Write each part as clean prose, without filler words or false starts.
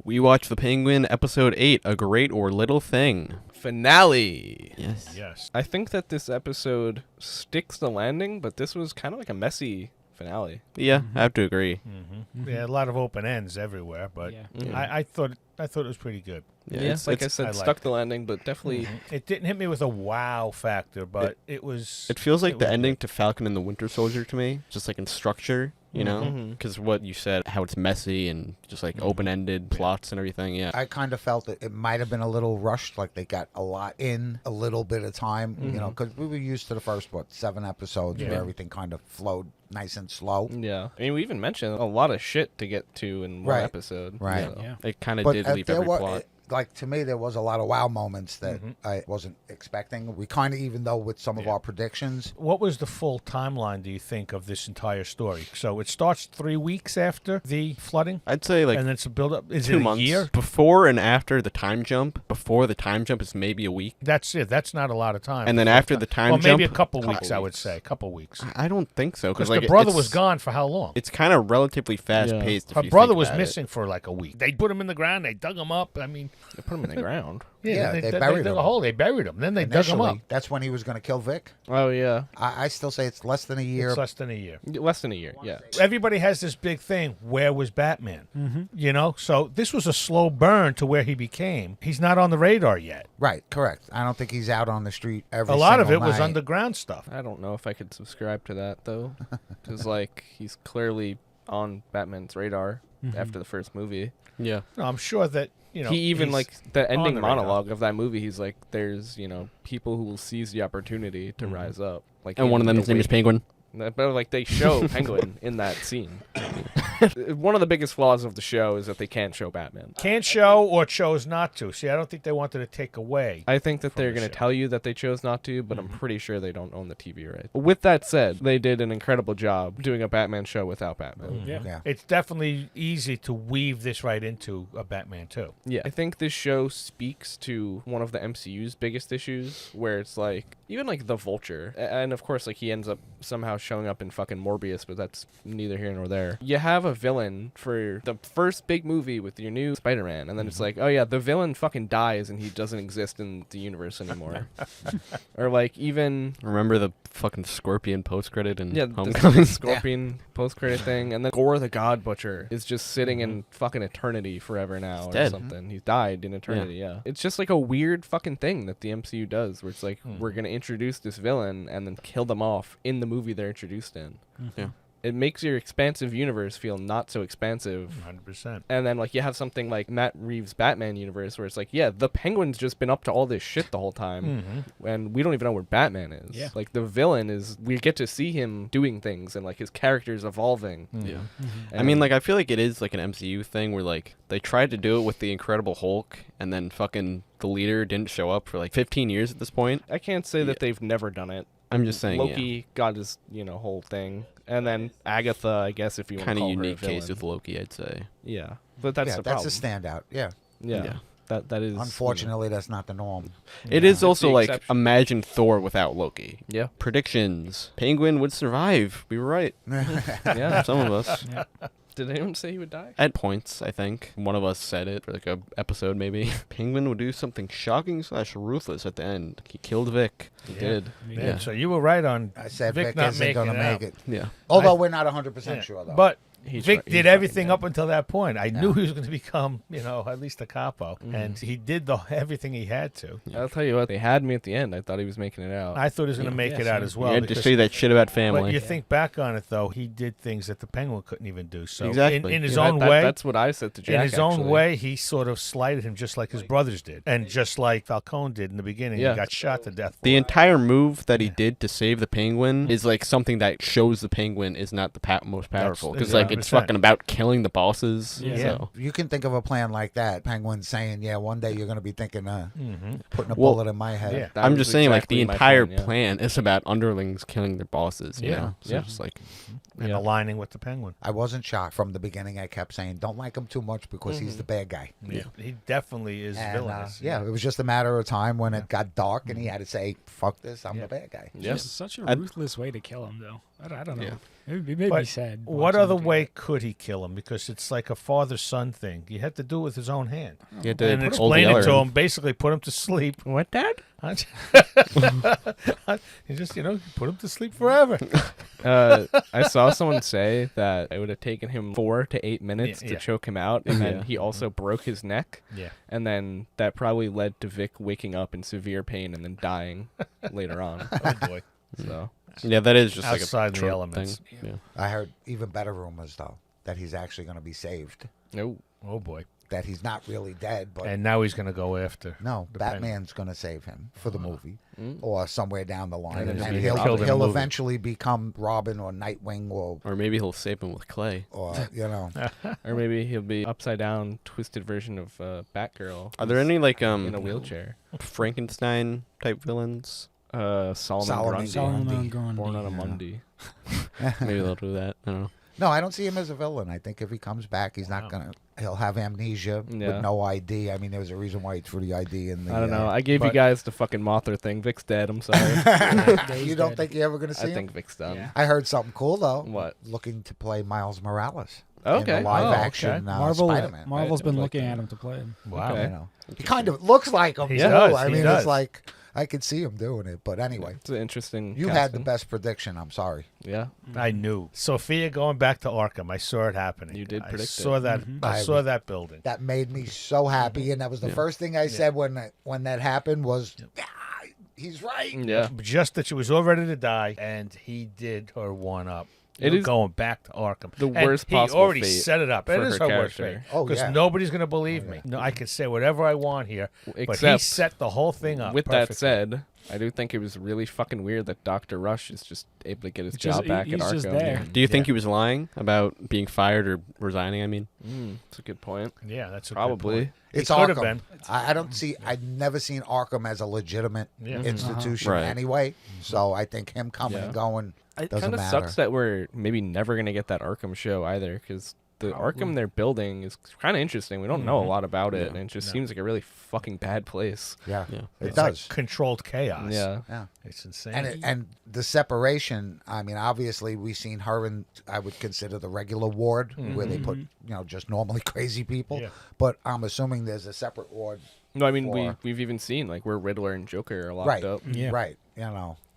We watched The Penguin, Episode 8, A Great or Little Thing. Finale. Yes. Yes. I think that this episode sticks the landing, but this was kind of like a messy finale. Yeah, I have to agree. Yeah, a lot of open ends everywhere, but I thought it was pretty good. Yeah, like I said, stuck the landing, but definitely... It didn't hit me with a wow factor, but it was... It feels like the ending to Falcon and the Winter Soldier to me, just like in structure, you know? Because what you said, how it's messy and just like open-ended plots and everything, yeah. I kind of felt that it might have been a little rushed, like they got a lot in a little bit of time, you know, because we were used to the first, 7 episodes where everything kind of flowed nice and slow. Yeah. I mean, we even mentioned a lot of shit to get to in one episode. Right. So. Yeah. It kind of did leave every plot. Like, to me, there was a lot of wow moments that I wasn't expecting. We kind of, even though with some of our predictions. What was the full timeline, do you think, of this entire story? So it starts 3 weeks after the flooding? I'd say like... And it's a build-up. Is 2 it months. A year? Before and after the time jump. Before the time jump is maybe a week. That's it. That's not a lot of time. And then after the time jump... maybe a couple weeks, I would say. A couple weeks. I don't think so. Because like, the brother was gone for how long? It's kind of relatively fast-paced. Her brother was missing for like a week. They put him in the ground. They dug him up. I mean... They put him in the ground. Yeah, they buried him. They buried him. Then they dug him up. That's when he was going to kill Vic. Oh, yeah. I still say it's less than a year. It's less than a year. Less than a year, yeah. Everybody has this big thing. Where was Batman? You know? So this was a slow burn to where he became. He's not on the radar yet. Right, correct. I don't think he's out on the street every A lot of it night. was underground stuff. I don't know if I could subscribe to that, though. Because, like, he's clearly on Batman's radar after the first movie. Yeah. No, I'm sure that, you know, he even, like, the ending the radar. monologue of that movie, he's like, there's, you know, people who will seize the opportunity to rise up. Like, And one of them's name is Penguin. But, like, they show Penguin in that scene. One of the biggest flaws of the show is that they can't show Batman. Can't show or chose not to. See, I don't think they wanted to take away. I think that they're going to tell you that they chose not to, but I'm pretty sure they don't own the TV rights. With that said, they did an incredible job doing a Batman show without Batman. Yeah. It's definitely easy to weave this right into a Batman too. Yeah, I think this show speaks to one of the MCU's biggest issues, where it's like, even like the Vulture, and of course, like, he ends up somehow showing up in fucking Morbius, but that's neither here nor there. You have a villain for the first big movie with your new Spider-Man, and then it's like, oh yeah, the villain fucking dies and he doesn't exist in the universe anymore. Or like, even... Remember the fucking Scorpion post-credit in Yeah, Homecoming? the Scorpion post-credit thing, and then Gore the God Butcher is just sitting in fucking eternity forever now, or dead. something. He's died in eternity, yeah. It's just like a weird fucking thing that the MCU does, where it's like, we're gonna introduce this villain and then kill them off in the movie they're introduced in. Yeah. It makes your expansive universe feel not so expansive. 100%. And then, like, you have something like Matt Reeves' Batman universe, where it's like, yeah, the Penguin's just been up to all this shit the whole time, and we don't even know where Batman is. Yeah. Like, the villain is, we get to see him doing things, and, like, his character's evolving. Yeah. I mean, like, I feel like it is, like, an MCU thing where, like, they tried to do it with the Incredible Hulk, and then fucking the leader didn't show up for, like, 15 years at this point. I can't say that they've never done it. I'm just saying, Loki got his, you know, whole thing. And then Agatha, I guess, if you want to kind of call her a unique case villain. with Loki, I'd say. Yeah. But that's the problem. That's a standout. Yeah. Yeah. That is... Unfortunately, that's not the norm. It is also the like, exception. imagine Thor without Loki. Yeah. Predictions. Penguin would survive. We were right. Yeah. Some of us. Did anyone say he would die? At points, I think. One of us said it for like a episode, maybe. Penguin would do something shocking / ruthless at the end. He killed Vic. He did. Yeah. So you were right on I said Vic Vic not isn't making going to it make out. it. Yeah. Although we're not 100% sure, though. But He's Vic he's did fucking everything dead. up until that point. I knew he was going to become, you know, at least a capo. And he did everything he had to. I'll tell you what, they had me at the end. I thought he was making it out. I thought he was going to make it out as well. You had to because- say that shit about But family. you think back on it, though, he did things that the Penguin couldn't even do. So Exactly. in his Yeah, own way, that's what I said to Jack, in his own actually. way, he sort of slighted him just like his brothers did. And just like Falcone did in the beginning, Yeah. he got shot to death. The entire move that he did to save the Penguin is like something that shows the Penguin is not the most powerful. Because like it's 100%. fucking about killing the bosses. Yeah. So. You can think of a plan like that. Penguin saying, yeah, one day you're going to be thinking, putting a Well, bullet in my head. Yeah. That I'm was just saying, like, the exactly my entire plan, yeah. plan is about underlings killing their bosses, you know? So Yeah. just like, And aligning with the Penguin. I wasn't shocked from the beginning. I kept saying, don't like him too much because he's the bad guy. Yeah. He definitely is And, villainous. yeah, it was just a matter of time when it got dark and he had to say, fuck this, I'm the bad guy. Yeah. It's such a I'd- ruthless way to kill him, though. I don't know. Yeah. It made me But sad. what watching other him do way that. could he kill him? Because it's like a father-son thing. You had to do it with his own hand. You had to And old explain it Yeller to him. him, basically put him to sleep. What, Dad? You just, put him to sleep forever. I saw someone say that it would have taken him 4 to 8 minutes to Yeah. choke him out, and then Yeah. he also broke his neck, Yeah. and then that probably led to Vic waking up in severe pain and then dying later on. Oh, boy. So Yeah, that is just Outside like a the trope elements. thing. Yeah. I heard even better rumors though that he's actually going to be saved. no, Oh, boy. That he's not really dead, but And now he's going to go after. no, the Penguin. Batman's going to save him for the movie Mm. or somewhere down the line, And then and he'll be he'll killed in the movie. eventually become Robin or Nightwing Or maybe he'll save him with clay. or or maybe he'll be upside down, twisted version of Batgirl. Are there any like in a wheelchair? Frankenstein type villains? Solomon Solomon Grundy, Solomon Grundy. born on a yeah. Monday. Maybe they'll do that. I don't know. No, I don't see him as a villain. I think if he comes back, he's not gonna. He'll have amnesia Yeah. with no ID. I mean, there was a reason why he threw the ID in the. I don't know. I gave you but- guys the fucking Mothra thing. Vic's dead. I'm sorry. You don't think you're ever gonna see I him? think Vic's done. Yeah. I heard something cool though. What? Looking to play Miles Morales. Okay. In the live Oh, action okay. Spider-Man. Marvel's I been like looking that. at him to play him. Wow. Okay. You know, he kind of looks like him. He too. does, I he mean, does. it's like I could see him doing it. But anyway, It's an interesting. you had the casting. best prediction. I'm sorry. Yeah. I knew. Sophia going back to Arkham. I saw it happening. You did predict I saw it. that. I saw that building. That made me so happy, and that was the first thing I said when that happened was, "Yeah, he's right." Yeah. Just that she was all ready to die, and he did her one up. It is going back to Arkham. the And worst he possible already fate set it up. for It is her her worst fate. character. Oh, Because yeah. nobody's going to believe me. No, I can say whatever I want here. But he Except set the whole thing up. With that perfectly. said, I do think it was really fucking weird that Dr. Rush is just able to get his Just- job back at he's Arkham. just there. Do you think he was lying about being fired or resigning? I mean, That's a good point. Yeah, that's a good Probably. point. It's He could have Arkham. been. I don't see. I've never seen Arkham as a legitimate Yeah. institution Right. anyway. So I think him coming Yeah. and going It doesn't kind of matter. sucks that we're maybe never going to get that Arkham show either, because the Arkham they're building is kind of interesting. We don't know a lot about it, and it just seems like a really fucking bad place. Yeah, Yeah. it It's does. like controlled chaos. Yeah. Yeah. It's insane. And the separation. I mean, obviously, we've seen her in. I would consider the regular ward where they put just normally crazy people. Yeah. But I'm assuming there's a separate ward. No, I mean Or- we've even seen like where Riddler and Joker are locked Right. up. Yeah. Right.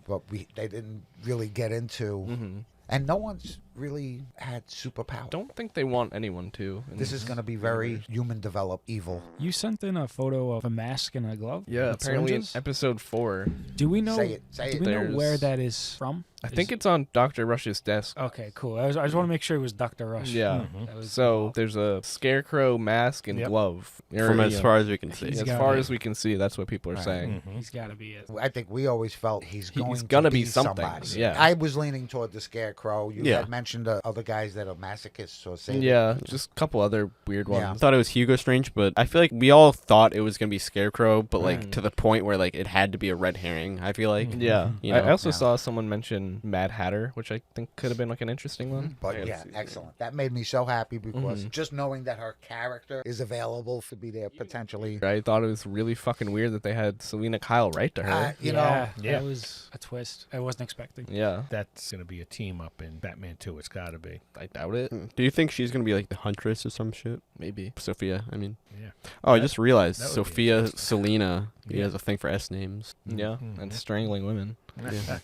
But they didn't really get into. And no one's really had superpowers. Don't think they want anyone to. in This is going to be very human developed evil. You sent in a photo of a mask and a glove. Yeah, with apparently in syringes? episode 4. Do we know? Say it. Say do it. we know where There's- that is from? I think it's on Dr. Rush's desk. Okay, cool. I just want to make sure it was Dr. Rush. Yeah. That was So there's a scarecrow mask and Yep. glove. from as far as we can see. He's as got far it. as we can see, that's what people are Right. saying. he's got to be it. I think we always felt he's going gonna to be be something, somebody. yeah. I was leaning toward the Scarecrow. You Yeah. had mentioned other guys that are masochists or say Yeah, just a couple other weird Yeah. I ones. thought it was Hugo Strange, but I feel like we all thought it was gonna be Scarecrow, but like to the point where like it had to be a red herring. I feel like. Yeah. You I know? also Yeah. saw someone mention Mad Hatter, which I think could have been like an interesting one. But yeah, excellent. That made me so happy because just knowing that her character is available to be there potentially. I thought it was really fucking weird that they had Selena Kyle write to her. You yeah, Yeah. that was a twist I wasn't expecting. Yeah, That's going to be a team up in Batman 2. It's got to be. I doubt it. Do you think she's gonna be like the Huntress or some shit? Maybe. Sophia, I mean. Yeah. Oh, I just realized that would be Sophia, Selena. He Yeah. has a thing for S names. Yeah, and strangling women. Yeah.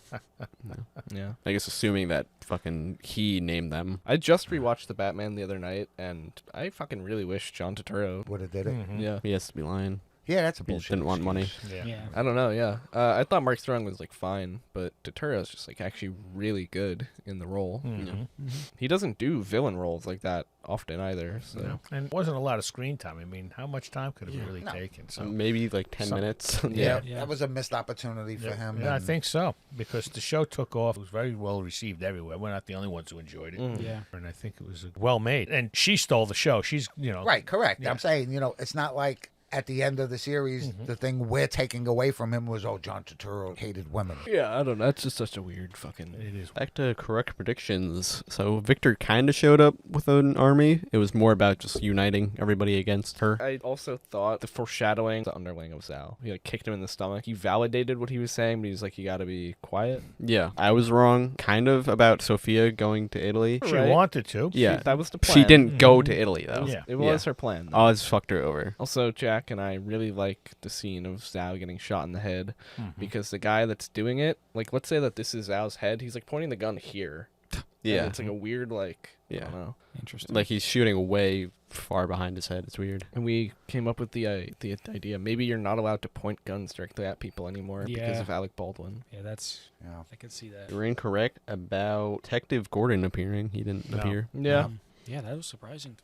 Yeah. I guess assuming that fucking he named them. I just rewatched the Batman the other night, and I fucking really wish John Turturro. Would have did it. Yeah. He has to be lying. Yeah, that's a He bullshit. didn't want money. excuse. Yeah. Yeah. I don't know. Yeah, I thought Mark Strong was like fine, but Turturro's just like actually really good in the role. Mhm. He doesn't do villain roles like that often either. So No. And it wasn't a lot of screen time. I mean, how much time could it really No. taken? So Maybe like 10 Some- minutes. Yeah, Yeah. that was a missed opportunity for him. Yeah, I and- think so because the show took off. It was very well received everywhere. We're not the only ones who enjoyed it, Yeah. and I think it was well made. And she stole the show. She's Right, correct. Yeah. I'm saying, it's not like at the end of the series, Mm-hmm. the thing we're taking away from him was, John Turturro hated women. Yeah, I don't know. That's just such a weird fucking. It is. Back to correct predictions. So Victor kind of showed up with an army. It was more about just uniting everybody against her. I also thought the foreshadowing, the underling of Zao. He like kicked him in the stomach. He validated what he was saying, but he's like, you gotta be quiet. Yeah, I was wrong, kind of, about Sophia going to Italy. She Right. wanted to. Yeah, That was the plan. she didn't go to Italy though. Yeah. It was her plan. Oz fucked her over. Also, Jack and I really like the scene of Zao getting shot in the head Mm-hmm. because the guy that's doing it, like, let's say that this is Zao's head, he's like pointing the gun here. And Yeah, it's like a weird, like, I Yeah. don't know. Interesting. like he's shooting way far behind his head. It's weird. And we came up with the idea maybe you're not allowed to point guns directly at people anymore because Yeah. of Alec Baldwin. yeah, that's. Yeah. I could see that. You're incorrect about Detective Gordon appearing. He didn't No. appear. Yeah, Yeah, that was surprising.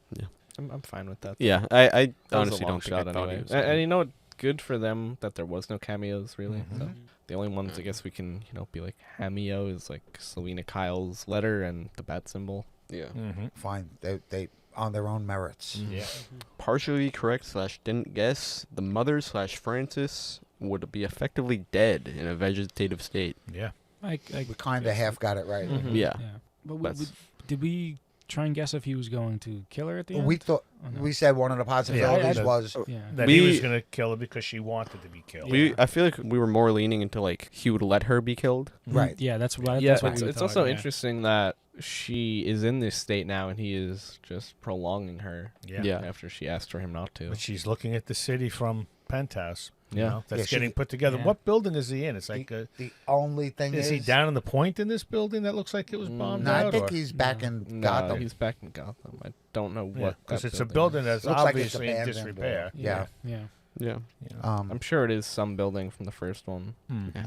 I'm fine with that. Yeah, I That was a honestly long don't think I shot thought anyway. he was. And you know what? Good for them that there was no cameos, really. Mhm. So the only ones I guess we can, be like cameo is like Selena Kyle's letter and the bat symbol. Yeah. Mm-hmm. Fine. They on their own merits. Yeah. Partially correct / didn't guess. The mother / Francis would be effectively dead in a vegetative state. Yeah. I We kind of half got it right. Mhm. Yeah. Yeah, but That's- did we try and guess if he was going to kill her at the end? We thought Oh, no. we said one of the possibilities Yeah, was Yeah. That he was We- going to kill her because she wanted to be killed. I feel like we were more leaning into like he would let her be killed. right. Yeah, that's what. Yeah, that's what it's, we it's thought, also yeah. interesting that she is in this state now and he is just prolonging her Yeah. Yeah. after she asked for him not to. But she's looking at the city from penthouse. you Yeah. know, that's Yeah, she- getting put together. Yeah. What building is he in? It's like, The only thing is he down in the point in this building that looks like it was bombed No, out? I think or? he's back in No, Gotham. he's back in Gotham. I don't know Yeah, what because that it's a building building is. that's Looks like it's obviously in abandoned, disrepair. Yeah. Yeah. Yeah. I'm sure it is some building from the first one.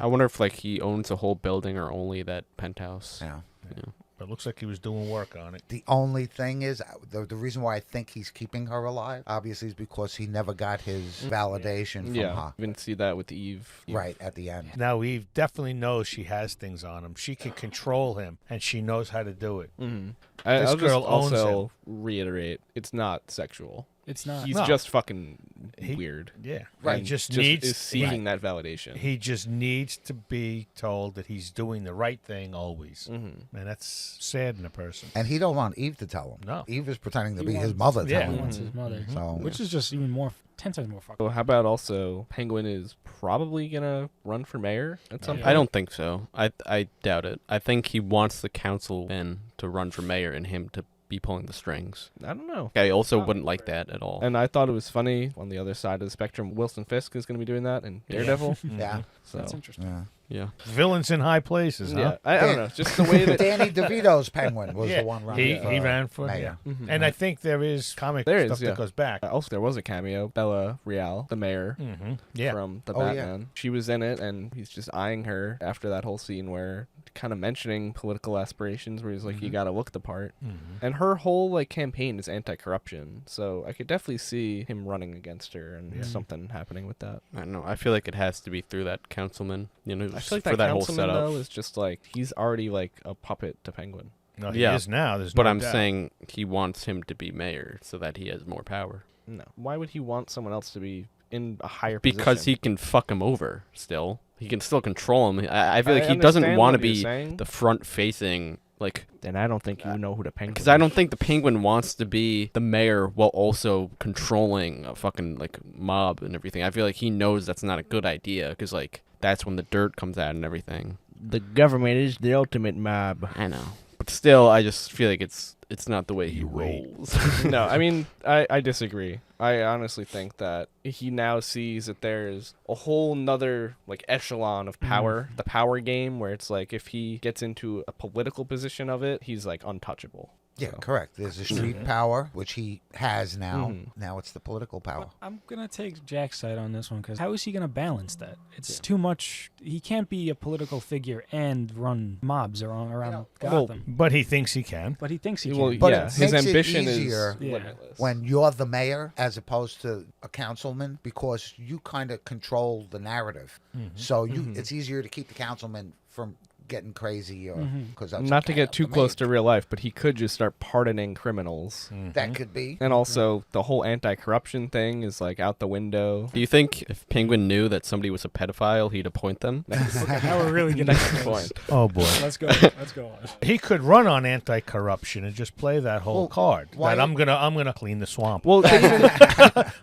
I wonder if like he owns a whole building or only that penthouse. Yeah. Yeah. But it looks like he was doing work on it. The only thing is, the reason why I think he's keeping her alive, obviously, is because he never got his validation from Yeah, her. you can see that with Eve. Right at the end. Now, Eve definitely knows she has things on him. She can control him, and she knows how to do it. Mm-hmm. This I'll girl just owns also reiterate, it's not sexual. It's not. He's No. just fucking He- weird. Yeah. Right. He just Is needs seeking that validation. He just needs to be told that he's doing the right thing always. Mm-hmm. And that's sad in a person. And he don't want Eve to tell him. No. Eve is pretending to He be his wants- mother Yeah. telling He him. wants his mother. So Which is just even more 10 times more fucked. So how about also Penguin is probably gonna run for mayor at some Yeah. point? I don't think so. I doubt it. I think he wants the councilman to run for mayor and him to be pulling the strings. I don't know. I also wouldn't like that at all. And I thought it was funny on the other side of the spectrum. Wilson Fisk is going to be doing that in Daredevil. yeah, So That's interesting. yeah. yeah. Villains in high places, huh? yeah, I don't know. Just the way that Danny DeVito's Penguin was Yeah. the one running. He ran for mayor. yeah. Mhm. And I think there is comic There is, stuff yeah. that goes back. also there was a cameo. Bella Real, the mayor Mm-hmm. Yeah. from the Oh, yeah. Batman. She was in it, and he's just eyeing her after that whole scene where kind of mentioning political aspirations, where he's like, "You got to look the part." Mm-hmm. And her whole like campaign is anti-corruption, so I could definitely see him running against her and Yeah. something happening with that. I don't know. I feel like it has to be through that councilman. You know, I feel like for that whole councilman, setup. though, is just like he's already like a puppet to Penguin. No, he Yeah. is now. There's But no I'm doubt. saying he wants him to be mayor so that he has more power. No, why would he want someone else to be in a higher Because position? he can fuck him over still. He can still control him. I feel like he understand doesn't want to what you're be saying. the front facing, like, Then I don't think you know who the Penguin. because I don't think the Penguin wants to be the mayor while also controlling a fucking like mob and everything. I feel like he knows that's not a good idea because like that's when the dirt comes out and everything. the government is the ultimate mob. I know, but still, I just feel like it's not the way he You're right. rolls. No, I mean, I disagree. I honestly think that he now sees that there's a whole nother like echelon of power, the power game, where it's like if he gets into a political position of it, he's like untouchable. Yeah, So- correct. There's a street power, which he has now. Mhm. Now it's the political power. But I'm going to take Jack's side on this one because how is he going to balance that? It's too much. He can't be a political figure and run mobs around Gotham. But he thinks he can. But he thinks he Well, can. But yeah, it his makes it ambition easier is Yeah. limitless. When you're the mayor as opposed to a councilman, because you kind of control the narrative. So you, it's easier to keep the councilman from getting crazy, or because Not to get too close to real life, but he could just start pardoning criminals. that could be. And also, the whole anti-corruption thing is like out the window. Do you think if Penguin knew that somebody was a pedophile, he'd appoint them? Okay, now we're really getting Next to this. point. Oh boy. Let's go. Let's go on. He could run on anti-corruption and just play that whole card. why- That I'm gonna clean the swamp. Well,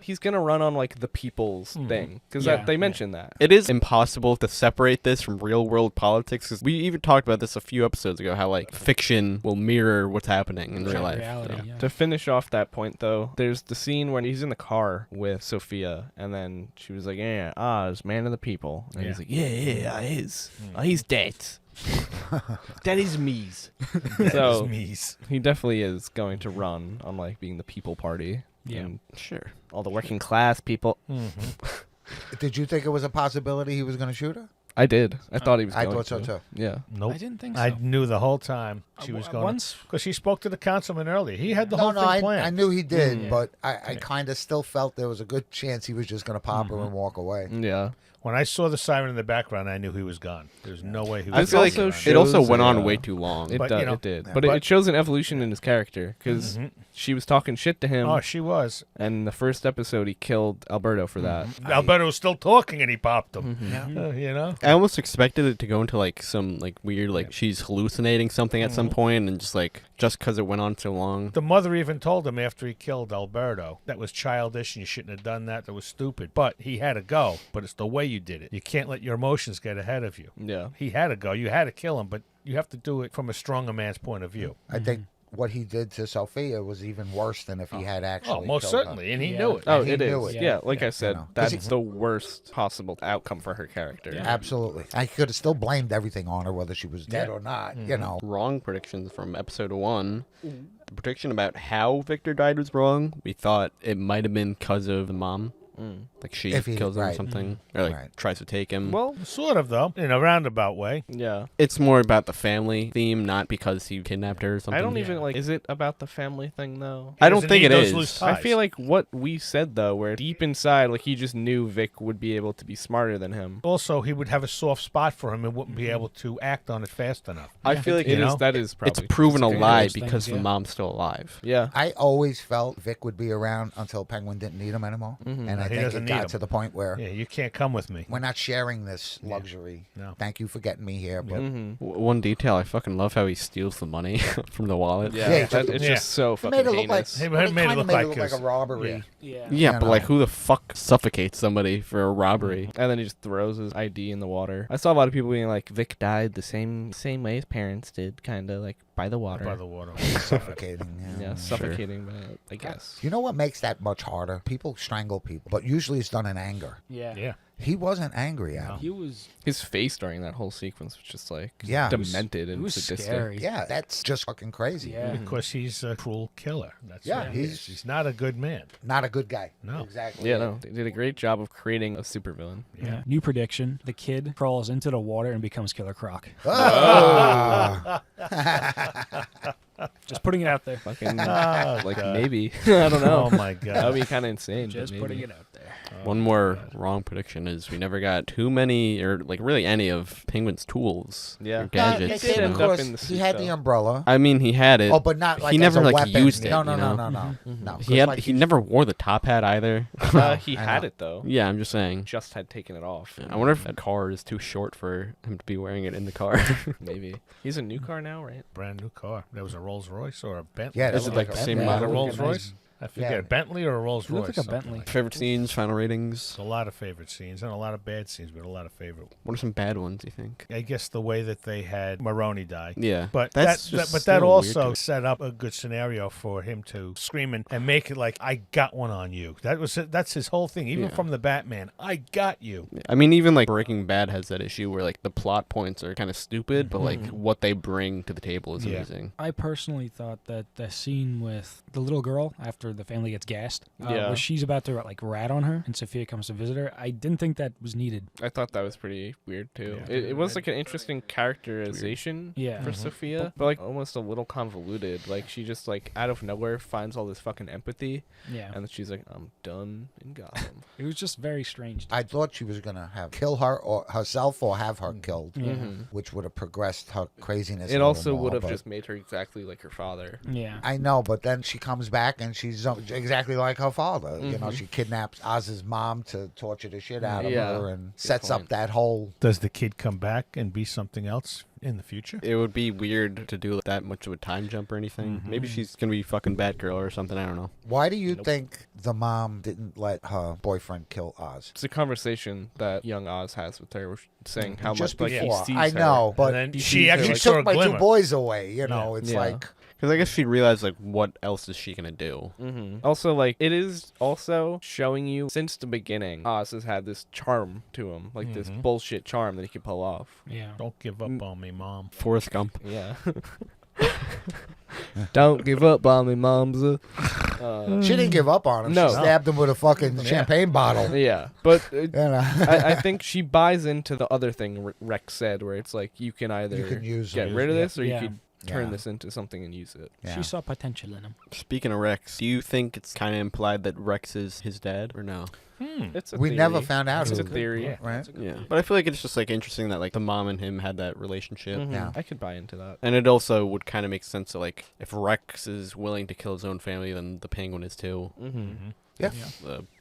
he's gonna run on like the people's thing because Yeah. they mentioned that. It is impossible to separate this from real world politics, because we even talked about this a few episodes ago, how like fiction will mirror what's happening in real life. Reality, So. yeah. To finish off that point, though, there's the scene when he's in the car with Sophia, and then she was like, "Yeah, Oz, man of the people," and he's like, "Yeah, I is. He's dead. That is me's." So Me's. he definitely is going to run on like being the people party. Yeah. And Sure. all the working class people. Did you think it was a possibility he was going to shoot her? I did. I thought he was. I going thought so to. too. Yeah. Nope. I didn't think so. I knew the whole time she was going. Once, Because she spoke to the councilman earlier. He had the No, whole no, thing I planned. knew he did, Yeah. but I kind of still felt there was a good chance he was just going to pop her and walk away. Yeah. When I saw the siren in the background, I knew he was gone. There's no way he was. I feel like gone. also It also shows went on a- way too long. It, But, does, you know, it did. yeah. But, But- it shows an evolution in his character because she was talking shit to him. Oh, she was. And the first episode, he killed Alberto for that. Alberto was still talking, and he popped him. yeah. You know. I almost expected it to go into like some like weird like she's hallucinating something at some point, and just because it went on so long. The mother even told him after he killed Alberto that was childish and you shouldn't have done that. That was stupid. But he had to go. But it's the way you did it. You can't let your emotions get ahead of you. Yeah. He had to go. You had to kill him, but you have to do it from a stronger man's point of view. I think what he did to Sophia was even worse than if he had actually. Oh, most killed her. certainly, and he Yeah. knew it. Oh, he it knew is. it. Yeah, like I said, You know. that's the worst possible outcome for her character. Yeah. Absolutely. I could have still blamed everything on her, whether she was dead or not. You know. Wrong predictions from episode 1. The prediction about how Victor died was wrong. We thought it might have been because of the mom. Like she If he- kills him or right. something. Or like Right. tries to take him. Well, Sort of, though, in a roundabout way. yeah. It's more about the family theme, not because he kidnapped her or something. I don't even like. Is it about the family thing though? I don't Doesn't think need it those is. loose I ties. feel like what we said though, where deep inside, like he just knew Vic would be able to be smarter than him. Also, he would have a soft spot for him and wouldn't be able to act on it fast enough. I feel like It You is. know? That is probably. it's proven a one of lie those because things, the yeah. mom's still alive. Yeah. I always felt Vic would be around until Penguin didn't need him anymore. And I He think doesn't it need got him. to the point where Yeah, you can't come with me. we're not sharing this luxury. No. Thank you for getting me here, but One detail I fucking love how he steals the money from the wallet. Yeah. Yeah, that, it's yeah. just so it fucking made it look like heinous. He well, made it kinda look like like a his- robbery. Yeah. Yeah, You but like know. who the fuck suffocates somebody for a robbery? And then he just throws his ID in the water. I saw a lot of people being like, Vic died the same way his parents did, kind of like by the water. By the water. Suffocating. Yeah, suffocating, but I guess. You know what makes that much harder? People strangle people, but usually it's done in anger. Yeah. Yeah. He wasn't angry at him. He was. His face during that whole sequence was just like Yeah. demented It and was sadistic. scary. Yeah, that's just fucking crazy. Yeah. Because he's a cruel killer. That's Yeah, what he is. He's not a good man. Not a good guy. No. Exactly. Yeah, no, they did a great job of creating a supervillain. Yeah. New prediction: the kid crawls into the water and becomes Killer Croc. Ah. Just putting it out there. Fucking Oh, like God. maybe I don't know. Oh, my That would God. be kind of insane. Just but putting maybe. it out there. One more wrong prediction is we never got too many or like really any of Penguin's tools. Yeah. Or No, gadgets. did came end up across- in the he suit, had though. the umbrella. I mean, he had it. Oh, but not like he never as a like weapon. used it. No, you no, know? no, no, no, no. He had. Like He never wore the top hat either. He I had know. it though. Yeah, I'm just saying. Just had taken it off. I wonder if that car is too short for him to be wearing it in the car. Maybe he's a new car now, right? Brand new car. There was a Rolls Royce or a Bentley. Yeah, that Is it looked like a the Bentley. same a model? Rolls Royce? I forget. Yeah. A Bentley or a Rolls It looked Royce? like a something Bentley. like Favorite scenes, final ratings. that. A lot of favorite scenes and a lot of bad scenes, but a lot of favorite. What are some bad ones? You think? I guess the way that they had Maroney die. Yeah, But that's that just but that still also weird to- set up a good scenario for him to scream and make it like I got one on you. That's his whole thing. Even Yeah. from the Batman, I got you. I mean, even like Breaking Bad has that issue where like the plot points are kind of stupid, but like what they bring to the table is Yeah. amazing. I personally thought that the scene with the little girl after after the family gets gassed. Yeah. Where she's about to like rat on her, and Sophia comes to visit her. I didn't think that was needed. I thought that was pretty weird too. Yeah. It was like an interesting characterization Yeah. for Mhm. Sophia, but like almost a little convoluted. Like she just like out of nowhere finds all this fucking empathy, Yeah. and then she's like, "I'm done in Gotham." It was just very strange. I thought she was gonna have kill her or herself or have her killed, Yeah. Mhm. which would have progressed her craziness. a It little also more, would have but- just made her exactly like her father. Yeah. I know, but then she comes back and she's exactly like her father. You know, Mhm. she kidnaps Oz's mom to torture the shit out of Yeah. her and sets up point. that whole. Does the kid come back and be something else in the future? It would be weird to do that much of a time jump or anything. Maybe she's gonna be fucking Batgirl or something. I don't know. Why do you Nope. think the mom didn't let her boyfriend kill Oz? It's a conversation that young Oz has with her, saying how Just much like before, he sees I her. know, but And then he she sees her actually like- she saw a took my two glimmer. boys away. You know, it's Yeah. like Because I guess she realized like what else is she gonna do? Also, like, it is also showing you since the beginning, Oz has had this charm to him, like this bullshit charm that he can pull off. Yeah. Don't give up on me, Mom. Forrest Gump. Yeah. Don't give up on me, moms. she didn't give up on him. No. She stabbed him with a fucking champagne bottle. Yeah, but You know? I think she buys into the other thing Rex said, where it's like you can either You can use get them. rid of this or Yeah. you could turn Yeah. this into something and use it. Yeah. She saw potential in him. Speaking of Rex, do you think it's kind of implied that Rex is his dad or no? It's a We theory. never found out It's who. a theory. Yeah. Right? Yeah, but I feel like it's just like interesting that like the mom and him had that relationship. Mhm. Yeah. I could buy into that. And it also would kind of make sense that like if Rex is willing to kill his own family, then the Penguin is too. Mm-hmm. Yeah.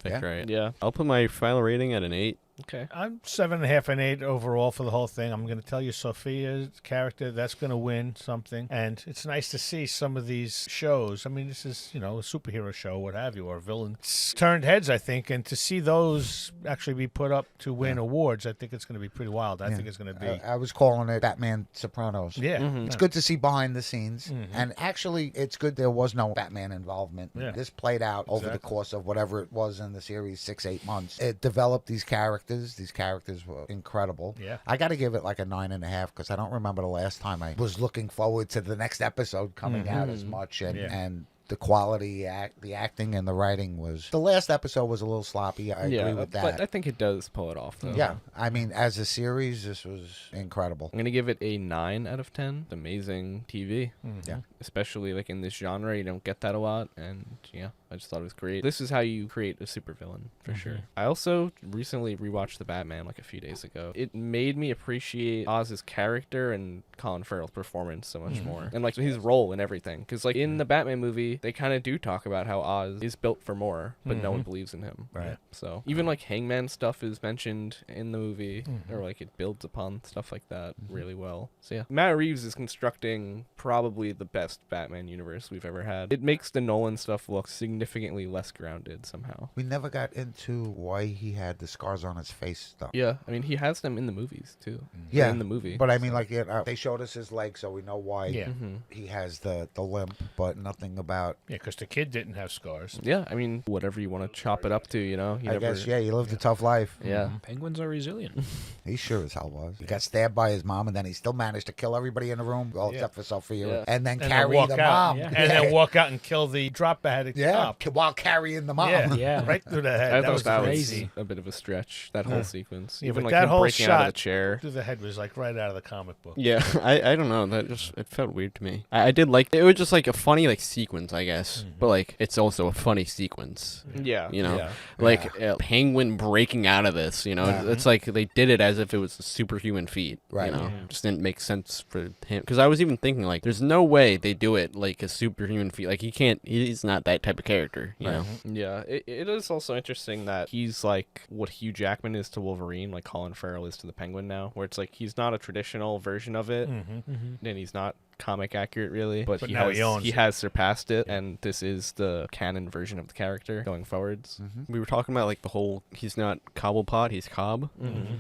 Victor, right? Yeah. I'll put my final rating at an 8. Okay. I'm 7.5 and 8 overall for the whole thing. I'm going to tell you Sophia's character, that's going to win something. And it's nice to see some of these shows. I mean, this is, a superhero show, what have you, or a villain. It's turned heads, I think. And to see those actually be put up to win awards, I think it's going to be pretty wild. I think it's going to be. I was calling it Batman Sopranos. Yeah. It's good to see behind the scenes. And actually, it's good there was no Batman involvement. Yeah. This played out over the Exactly. course of whatever it was in the series, 6-8 months. It developed these characters. These characters were incredible. Yeah. I got to give it like a 9.5 because I don't remember the last time I was looking forward to the next episode coming out as much. And the quality, the acting, and the writing was. The last episode was a little sloppy. I agree with that. But I think especially pull it off though. Yeah, I mean, as a series, this was incredible. I'm gonna give it a 9 out of 10. Amazing TV. Yeah. Especially like in this genre, you don't get that a lot, and yeah, I just thought it was great. This is how you create a supervillain for sure. I also recently rewatched The Batman like a few days ago. It made me appreciate Oz's character and Colin Farrell's performance so much more, and like his role in everything. Because like in the Batman movie, they kind of do talk about how Oz is built for more, but no one believes in him. Right. So even like Hangman stuff is mentioned in the movie, or like it builds upon stuff like that really well. So yeah, Matt Reeves is constructing probably the best Batman universe we've ever had. It makes the Nolan stuff look significantly less grounded somehow. We never got into why he had the scars on his face, though. Yeah, I mean he has them in the movies too. Yeah, in the movie. But I mean, like, they showed us his leg, so we know why Yeah. he has the limp, but nothing about. Yeah, because the kid didn't have scars. Yeah, I mean whatever you want to chop it up to, you know. I guess, yeah, he lived a tough life. Yeah. Penguins are resilient. He sure as hell was. He got stabbed by his mom, and then he still managed to kill everybody in the room, well, except for Sophia, Yeah. and then And carry then walk the out. mom. Yeah. And then walk out and kill the drop at the top. while carrying the mom. Yeah. Yeah. Right through the head. I that thought was that crazy. was a bit of a stretch. That whole sequence, Yeah, even but like that him whole breaking out of the shot chair. through the head was like right out of the comic book. Yeah, I don't know. That just it felt weird to me. I did like it was just like a funny like sequence, I guess. But like it's also a funny sequence. Yeah, You know, yeah. like Penguin breaking out of this. You know, it's like they did it as if it was a superhuman feat. Right. You know, just didn't make sense for him. Because I was even thinking like, there's no way they do it like a superhuman feat. Like he can't. He's not that type of character. You know. Yeah, it is also interesting that he's like what Hugh Jackman is to Wolverine, like Colin Farrell is to the Penguin now, where it's like he's not a traditional version of it, and he's not comic accurate really, but now he owns it. has surpassed it, and this is the canon version of the character going forwards. We were talking about like the whole he's not Cobblepot, he's Cobb.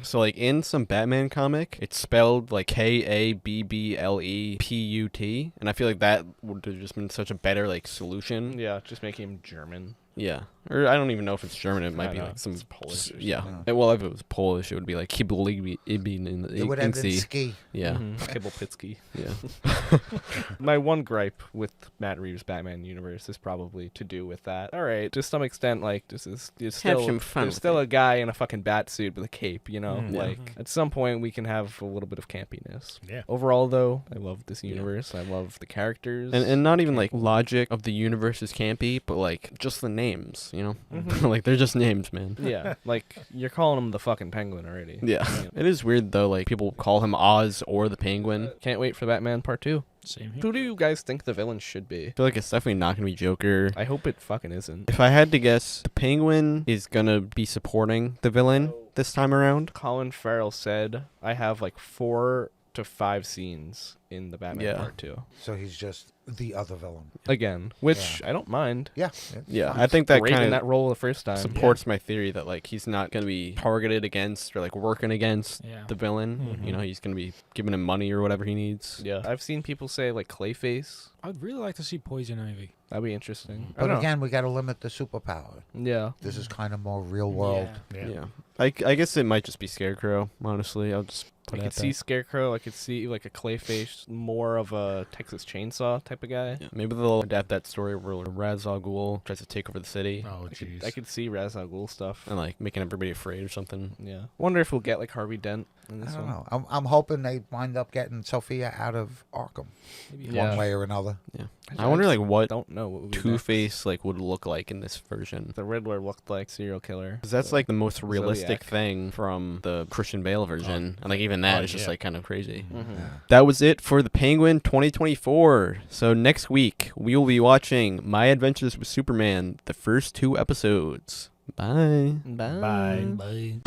So like in some Batman comic, it's spelled like KABBLEPUT, and I feel like that would have just been such a better like solution. Yeah, just making him German. Yeah. Or I don't even know if it's German. It might I be know. like some It's Polish or Yeah. something. Well, if it was Polish, it would be like Kibble in It would end in the ski. Yeah. Kibblepitsky. Yeah. My one gripe with Matt Reeves' Batman universe is probably to do with that. All right, to some extent, like this is still some fun there's with still it. a guy in a fucking bat suit with a cape, you know. Mhm. Like at some point we can have a little bit of campiness. Yeah. Overall, though, I love this universe. I love the characters. And not even like logic of the universe is campy, but like just the names, you know? Mhm. Like they're just names, man. Yeah, like you're calling him the fucking Penguin already. Yeah. It is weird though, like people call him Oz or the Penguin. Can't wait for Batman Part 2. Same here. Who do you guys think the villain should be? I feel like it's definitely not gonna be Joker. I hope it fucking isn't. If I had to guess, the Penguin is gonna be supporting the villain this time around. Colin Farrell said, I have like 4 to 5 scenes in the Batman Yeah. Part 2. So he's just the other villain. Again, which I don't mind. Yeah. Yeah, I think that Great in kind that of role the first time. supports my theory that like he's not gonna be targeted against or like working against Yeah. the villain. Mhm. You know, he's gonna be giving him money or whatever he needs. Yeah, I've seen people say like Clayface. I'd really like to see Poison Ivy. That'd be interesting. I But don't know. again, we got to limit the superpower. Yeah. This is kind of more real world. Yeah. Yeah. I guess it might just be Scarecrow. Honestly, I'll just I put it could at see that. Scarecrow. I could see like a Clayface, more of a Texas Chainsaw type of guy. Yeah, maybe they'll adapt that story where Ra's al Ghul tries to take over the city Oh, I jeez. could see Ra's al Ghul stuff. and like making everybody afraid or something. Yeah. Wonder if we'll get like Harvey Dent in I this don't one. know. I'm hoping they wind up getting Sophia out of Arkham Maybe Yeah. one way or another. Yeah, I wonder like what Don't know what would be Two-Face like would look like in this version. next. The Riddler looked like serial killer. 'Cause that's like the most realistic Zodiac. thing from the Christian Bale version, and like even that is just yeah. like kind of crazy. Mhm. Yeah. That was it for the Penguin 2024. So next week we will be watching My Adventures with Superman, the first 2 episodes. Bye. Bye. Bye.